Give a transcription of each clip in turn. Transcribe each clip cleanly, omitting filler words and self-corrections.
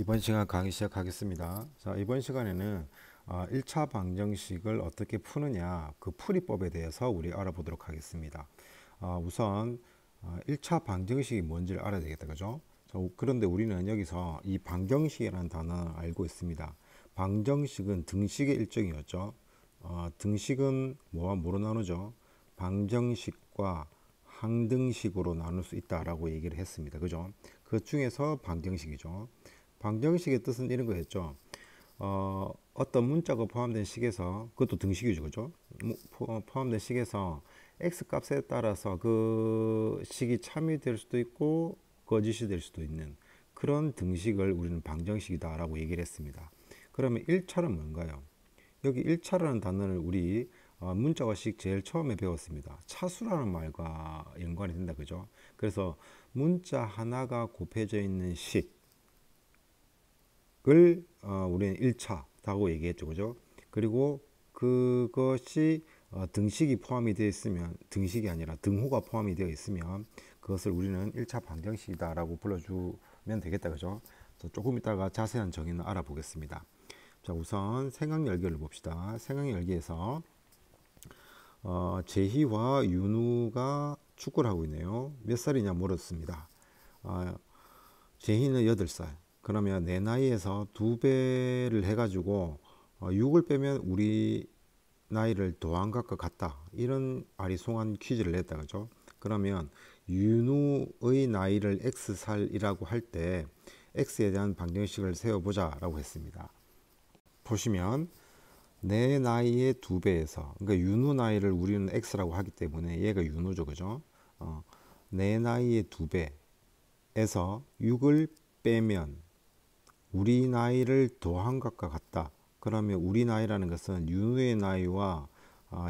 이번 시간 강의 시작하겠습니다. 자, 이번 시간에는 1차 방정식을 어떻게 푸느냐 그 풀이법에 대해서 우리 알아보도록 하겠습니다. 우선 1차 방정식이 뭔지를 알아야 되겠다, 그죠? 자, 그런데 우리는 여기서 이 방정식이라는 단어를 알고 있습니다. 방정식은 등식의 일종이었죠. 등식은 뭐와 뭐로 나누죠? 방정식과 항등식으로 나눌 수 있다라고 얘기를 했습니다. 그죠? 그 중에서 방정식이죠. 방정식의 뜻은 이런 거였죠. 어떤 문자가 포함된 식에서, 그것도 등식이죠, 그죠? 포함된 식에서 x 값에 따라서 그 식이 참이 될 수도 있고 거짓이 될 수도 있는 그런 등식을 우리는 방정식이다라고 얘기를 했습니다. 그러면 1차는 뭔가요? 여기 1차라는 단어를 우리 문자와식 제일 처음에 배웠습니다. 차수라는 말과 연관이 된다, 그죠? 그래서 문자 하나가 곱해져 있는 식 을 우리는 1차라고 얘기했죠, 그죠? 그리고 그것이 등식이 포함이 되어 있으면, 등식이 아니라 등호가 포함이 되어 있으면 그것을 우리는 1차 방정식이다라고 불러주면 되겠다, 그죠? 조금 이따가 자세한 정의는 알아보겠습니다. 자, 우선 생각열기를 봅시다. 생각열기에서 재희와 윤우가 축구를 하고 있네요. 몇 살이냐 물었습니다. 재희는 8살. 그러면 내 나이에서 2배를 해가지고 6을 빼면 우리 나이를 더한 것과 같다. 이런 아리송한 퀴즈를 냈다, 그죠? 그러면 윤우의 나이를 X살이라고 할 때 X에 대한 방정식을 세워보자 라고 했습니다. 보시면 내 나이의 2배에서, 그러니까 윤우 나이를 우리는 X라고 하기 때문에 얘가 윤우죠, 그죠? 내 나이의 2배에서 6을 빼면 우리 나이를 더한 것과 같다. 그러면 우리 나이라는 것은 윤우의 나이와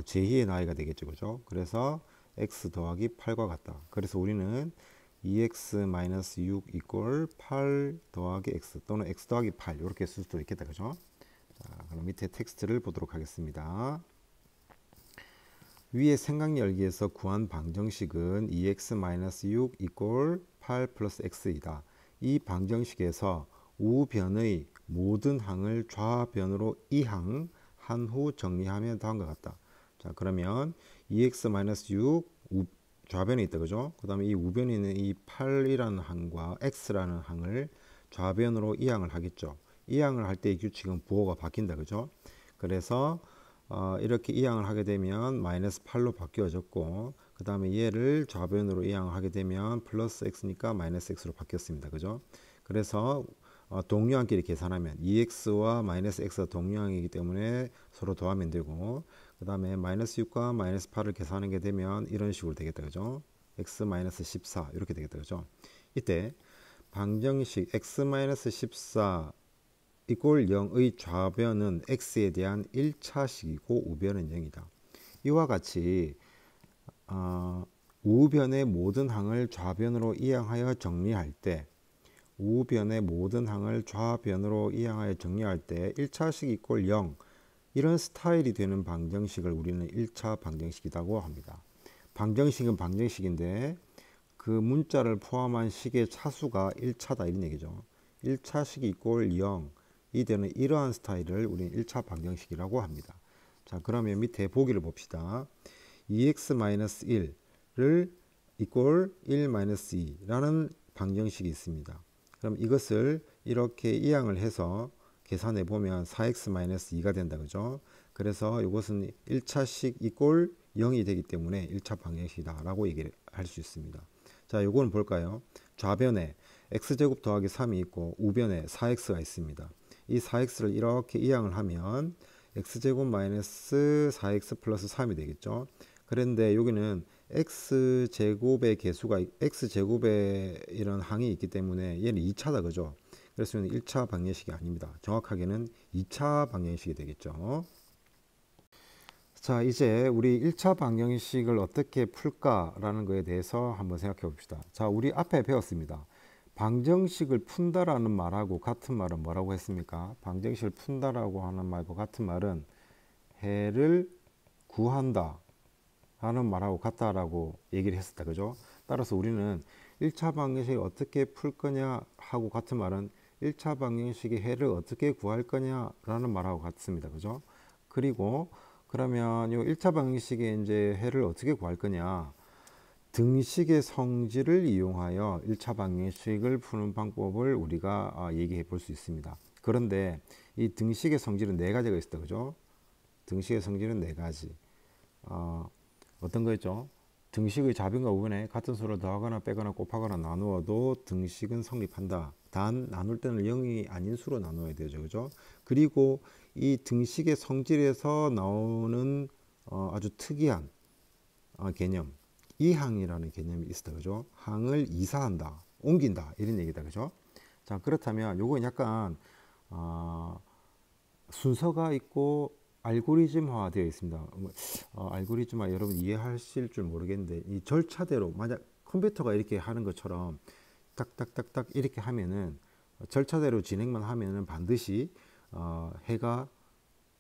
제희의 나이가 되겠죠, 그죠? 그래서 x 더하기 8과 같다. 그래서 우리는 2x-6 이꼴 8 더하기 x 또는 x 더하기 8 이렇게 쓸 수도 있겠다, 그죠? 자, 그럼 밑에 텍스트를 보도록 하겠습니다. 위에 생각열기에서 구한 방정식은 2x-6 이꼴 8 플러스 x이다. 이 방정식에서 우변의 모든 항을 좌변으로 이항 한 후 정리하면 다음과 같다. 자, 그러면 2x-6 좌변에 있다, 그죠? 그 다음에 이 우변에 있는 이 8이라는 항과 x라는 항을 좌변으로 이항을 하겠죠. 이항을 할 때 이 규칙은 부호가 바뀐다, 그죠? 그래서 이렇게 이항을 하게 되면 마이너스 8로 바뀌어졌고, 그 다음에 얘를 좌변으로 이항을 하게 되면 플러스 x니까 마이너스 x로 바뀌었습니다, 그죠? 그래서 동류항끼리 계산하면 2x와 마이너스 x가 동류항이기 때문에 서로 더하면 되고, 그 다음에 마이너스 6과 마이너스 8을 계산하게 되면 이런 식으로 되겠다, 그죠? x 마이너스 14 이렇게 되겠다, 그죠? 이때 방정식 x 마이너스 14 이꼴 0의 좌변은 x에 대한 1차식이고 우변은 0이다. 이와 같이 우변의 모든 항을 좌변으로 이항하여 정리할 때 우변의 모든 항을 좌변으로 이항하여 정리할 때 1차식 이꼴 0 이런 스타일이 되는 방정식을 우리는 1차 방정식이라고 합니다. 방정식은 방정식인데 그 문자를 포함한 식의 차수가 1차다 이런 얘기죠. 1차식 이꼴 0이 되는 이러한 스타일을 우리는 1차 방정식이라고 합니다. 자, 그러면 밑에 보기를 봅시다. 2x-1을 이꼴 1-2라는 방정식이 있습니다. 그럼 이것을 이렇게 이항을 해서 계산해 보면 4x-2가 된다, 그죠? 그래서 이것은 1차식 이꼴 0이 되기 때문에 1차 방정식이다 라고 얘기를 할 수 있습니다. 자, 요거는 볼까요? 좌변에 x제곱 더하기 3이 있고 우변에 4x가 있습니다. 이 4x를 이렇게 이항을 하면 x제곱 마이너스 4x 플러스 3이 되겠죠. 그런데 여기는 x제곱의 개수가 x제곱의 이런 항이 있기 때문에 얘는 2차다, 그죠? 그래서 1차 방정식이 아닙니다. 정확하게는 2차 방정식이 되겠죠. 자, 이제 우리 1차 방정식을 어떻게 풀까라는 거에 대해서 한번 생각해 봅시다. 자, 우리 앞에 배웠습니다. 방정식을 푼다라는 말하고 같은 말은 뭐라고 했습니까? 방정식을 푼다라고 하는 말과 같은 말은 해를 구한다 하는 말하고 같다라고 얘기를 했었다, 그죠? 따라서 우리는 1차 방정식을 어떻게 풀 거냐 하고 같은 말은 1차 방정식의 해를 어떻게 구할 거냐라는 말하고 같습니다. 그죠? 그리고 그러면 이 1차 방정식의 이제 해를 어떻게 구할 거냐? 등식의 성질을 이용하여 1차 방정식을 푸는 방법을 우리가 얘기해 볼 수 있습니다. 그런데 이 등식의 성질은 네 가지가 있다. 그죠? 등식의 성질은 네 가지. 어떤 거였죠? 등식의 좌변과 우변에 같은 수를 더하거나 빼거나 곱하거나 나누어도 등식은 성립한다. 단 나눌 때는 0이 아닌 수로 나눠야 되죠. 그죠? 그리고 이 등식의 성질에서 나오는 아주 특이한 개념, 이항이라는 개념이 있다. 그죠? 항을 이사한다, 옮긴다 이런 얘기다. 그죠? 자, 그렇다면 요건 약간 순서가 있고 알고리즘화 되어 있습니다. 알고리즘화 여러분 이해하실 줄 모르겠는데 이 절차대로 만약 컴퓨터가 이렇게 하는 것처럼 딱딱딱딱 이렇게 하면은 절차대로 진행만 하면은 반드시 해가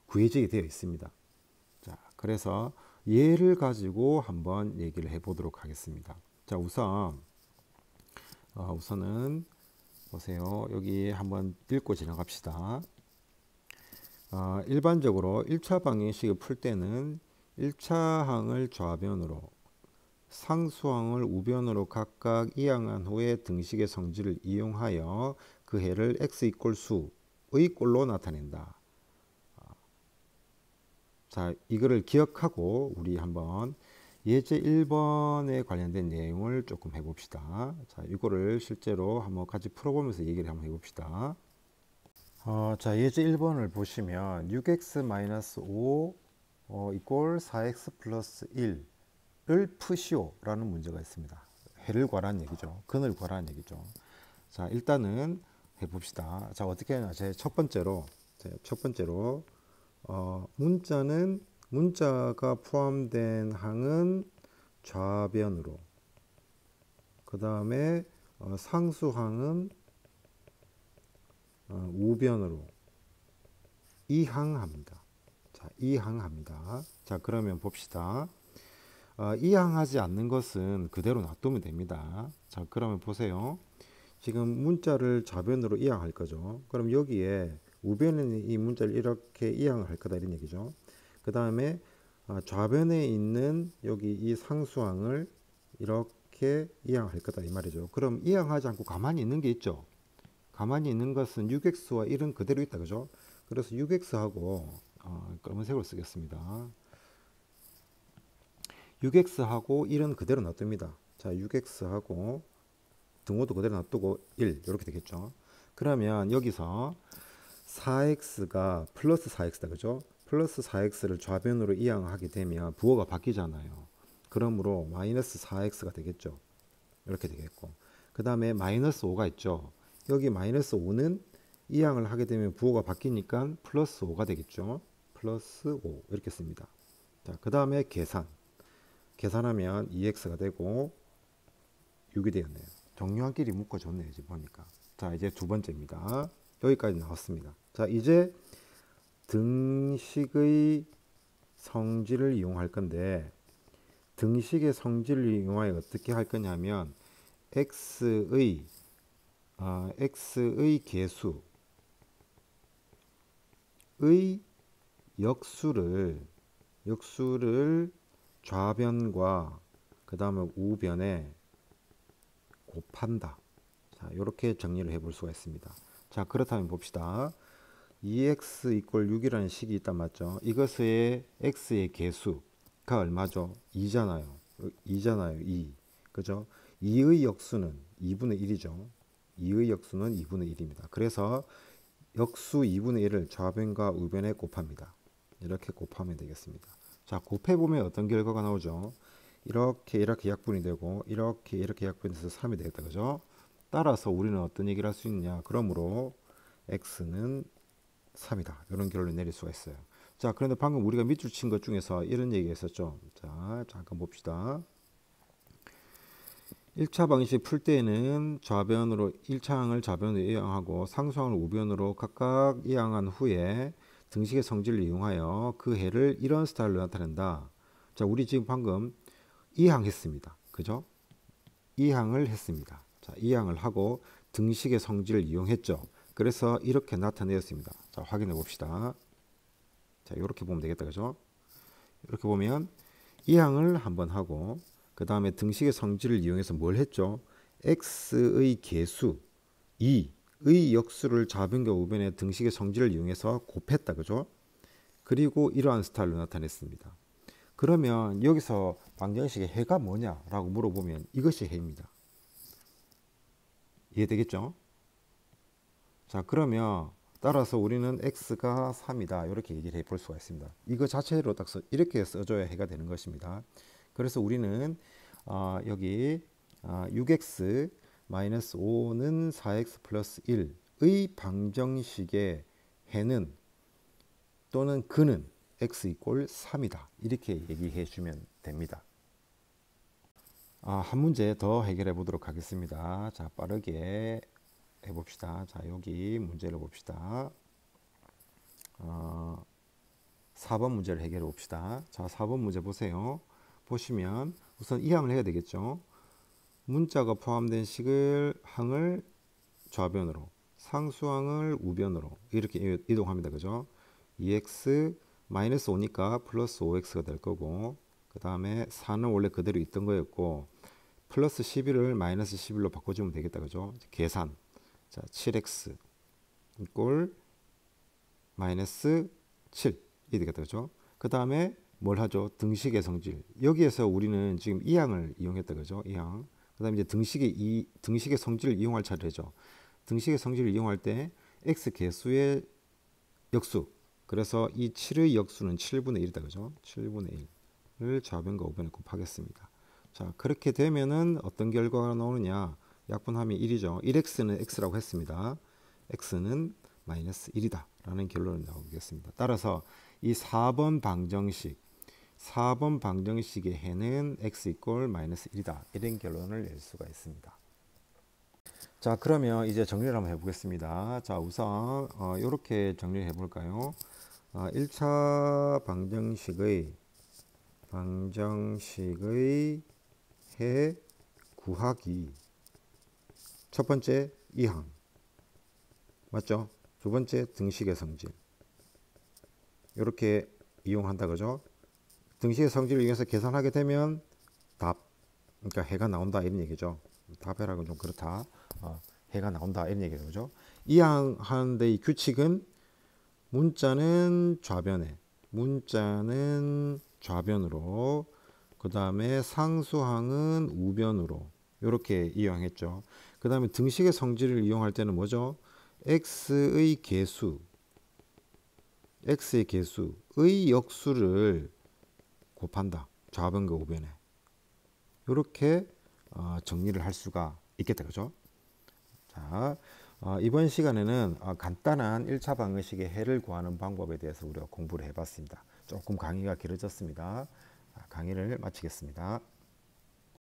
구해지게 되어 있습니다. 자, 그래서 예를 가지고 한번 얘기를 해보도록 하겠습니다. 자, 우선은 보세요. 여기 한번 읽고 지나갑시다. 일반적으로 1차 방정식을 풀 때는 1차 항을 좌변으로 상수항을 우변으로 각각 이항한 후에 등식의 성질을 이용하여 그 해를 x 이꼴 수의 꼴로 나타낸다. 자, 이거를 기억하고 우리 한번 예제 1번에 관련된 내용을 조금 해봅시다. 자, 이거를 실제로 한번 같이 풀어보면서 얘기를 한번 해봅시다. 자, 예제 1번을 보시면 6x-5 이꼴 4x 플러스 1을 푸시오 라는 문제가 있습니다. 해를 구하라는 얘기죠. 근을 구하라는 얘기죠. 자, 일단은 해봅시다. 자, 어떻게 하냐. 첫 번째로 문자가 포함된 항은 좌변으로, 그 다음에 상수항은 우변으로 이항합니다. 자, 이항합니다. 자, 그러면 봅시다. 이항하지 않는 것은 그대로 놔두면 됩니다. 자, 그러면 보세요. 지금 문자를 좌변으로 이항할 거죠. 그럼 여기에 우변에 이 문자를 이렇게 이항을 할 거다 이런 얘기죠. 그 다음에 좌변에 있는 여기 이 상수항을 이렇게 이항할 거다 이 말이죠. 그럼 이항하지 않고 가만히 있는 게 있죠. 가만히 있는 것은 6x와 1은 그대로 있다. 그죠? 그래서 6x하고 검은색으로 쓰겠습니다. 6x하고 1은 그대로 놔둡니다. 자, 6x하고 등호도 그대로 놔두고 1 이렇게 되겠죠. 그러면 여기서 4x가 플러스 4x다. 그죠? 플러스 4x를 좌변으로 이항하게 되면 부호가 바뀌잖아요. 그러므로 마이너스 4x가 되겠죠. 이렇게 되겠고, 그 다음에 마이너스 5가 있죠. 여기 마이너스 5는 이항을 하게 되면 부호가 바뀌니까 플러스 5가 되겠죠. 플러스 5 이렇게 씁니다. 자, 그 다음에 계산하면 2x가 되고 6이 되었네요. 정류항끼리 묶어줬네요. 이제 보니까. 자, 이제 두 번째입니다. 여기까지 나왔습니다. 자, 이제 등식의 성질을 이용할 건데, 등식의 성질을 이용하여 어떻게 할 거냐면 x의 개수의 역수를 좌변과 그 다음에 우변에 곱한다. 자, 이렇게 정리를 해볼 수가 있습니다. 자, 그렇다면 봅시다. 2x 이꼴 6이라는 식이 있단 맞죠? 이것의 x의 개수가 얼마죠? 2잖아요. 2. 그죠? 2의 역수는 2분의 1이죠. 2의 역수는 2분의 1입니다. 그래서 역수 2분의 1을 좌변과 우변에 곱합니다. 이렇게 곱하면 되겠습니다. 자, 곱해보면 어떤 결과가 나오죠? 이렇게 약분이 되고 이렇게 약분이 돼서 3이 되겠다. 그죠? 따라서 우리는 어떤 얘기를 할 수 있냐? 그러므로 x는 3이다. 이런 결론을 내릴 수가 있어요. 자, 그런데 방금 우리가 밑줄 친 것 중에서 이런 얘기가 있었죠. 자, 잠깐 봅시다. 1차 방정식 풀 때는 1차 항을 좌변으로 이항하고 상수항을 우변으로 각각 이항한 후에 등식의 성질을 이용하여 그 해를 이런 스타일로 나타낸다. 자, 우리 지금 방금 이항했습니다. 그죠? 이항을 했습니다. 자, 이항을 하고 등식의 성질을 이용했죠. 그래서 이렇게 나타내었습니다. 자, 확인해 봅시다. 자, 이렇게 보면 되겠다. 그죠? 이렇게 보면 이항을 한번 하고 그 다음에 등식의 성질을 이용해서 뭘 했죠? x의 계수 2의 역수를 좌변과 우변의 등식의 성질을 이용해서 곱했다. 그죠? 그리고 이러한 스타일로 나타냈습니다. 그러면 여기서 방정식의 해가 뭐냐라고 물어보면 이것이 해입니다. 이해되겠죠? 자, 그러면 따라서 우리는 x가 3이다 이렇게 얘기를 해볼 수가 있습니다. 이거 자체로 딱 이렇게 써줘야 해가 되는 것입니다. 그래서 우리는 여기 6x 마이너스 5는 4x 플러스 1의 방정식의 해는 또는 그는 x 이꼴 3이다 이렇게 얘기해 주면 됩니다. 한 문제 더 해결해 보도록 하겠습니다. 자, 빠르게 해봅시다. 자, 여기 문제를 봅시다. 4번 문제를 해결해 봅시다. 자, 4번 문제 보세요. 보시면 우선 이항을 해야 되겠죠. 문자가 포함된 식을 항을 좌변으로, 상수항을 우변으로 이렇게 이동합니다. 그죠? 2x 마이너스 5니까 플러스 5x가 될 거고, 그 다음에 4는 원래 그대로 있던 거였고, 플러스 11을 마이너스 11로 바꿔주면 되겠다. 그죠? 계산. 자, 7x 이꼴 마이너스 7이 되겠다. 그죠? 그 다음에 뭘 하죠? 등식의 성질. 여기에서 우리는 지금 이항을 이용했다. 그죠? 이항. 그 다음에 이제 등식의 성질을 이용할 차례죠. 등식의 성질을 이용할 때 x 개수의 역수. 그래서 이 7의 역수는 7분의 1이다. 그죠? 7분의 1을 좌변과 우변에 곱하겠습니다. 자, 그렇게 되면은 어떤 결과가 나오느냐? 약분하면 1이죠. 1x는 x라고 했습니다. x는 마이너스 1이다. 라는 결론이 나오겠습니다. 따라서 이 4번 방정식의 해는 x 이꼴 마이너스 1이다. 이런 결론을 낼 수가 있습니다. 자, 그러면 이제 정리를 한번 해보겠습니다. 자, 우선 이렇게 정리를 해볼까요? 1차 방정식의 해 구하기. 첫 번째 이항 맞죠? 두 번째 등식의 성질 이렇게 이용한다. 그죠? 등식의 성질을 이용해서 계산하게 되면 답, 그러니까 해가 나온다 이런 얘기죠. 답해라고는 좀 그렇다. 해가 나온다 이런 얘기죠. 그죠? 이항 하는데 이 규칙은 문자는 좌변으로, 그 다음에 상수항은 우변으로 이렇게 이용했죠. 그 다음에 등식의 성질을 이용할 때는 뭐죠? x의 개수의 역수를 곱한다. 좌변과 우변에. 이렇게 정리를 할 수가 있겠다. 그죠? 자, 이번 시간에는 간단한 1차 방정식의 해를 구하는 방법에 대해서 우리가 공부를 해봤습니다. 조금 강의가 길어졌습니다. 강의를 마치겠습니다.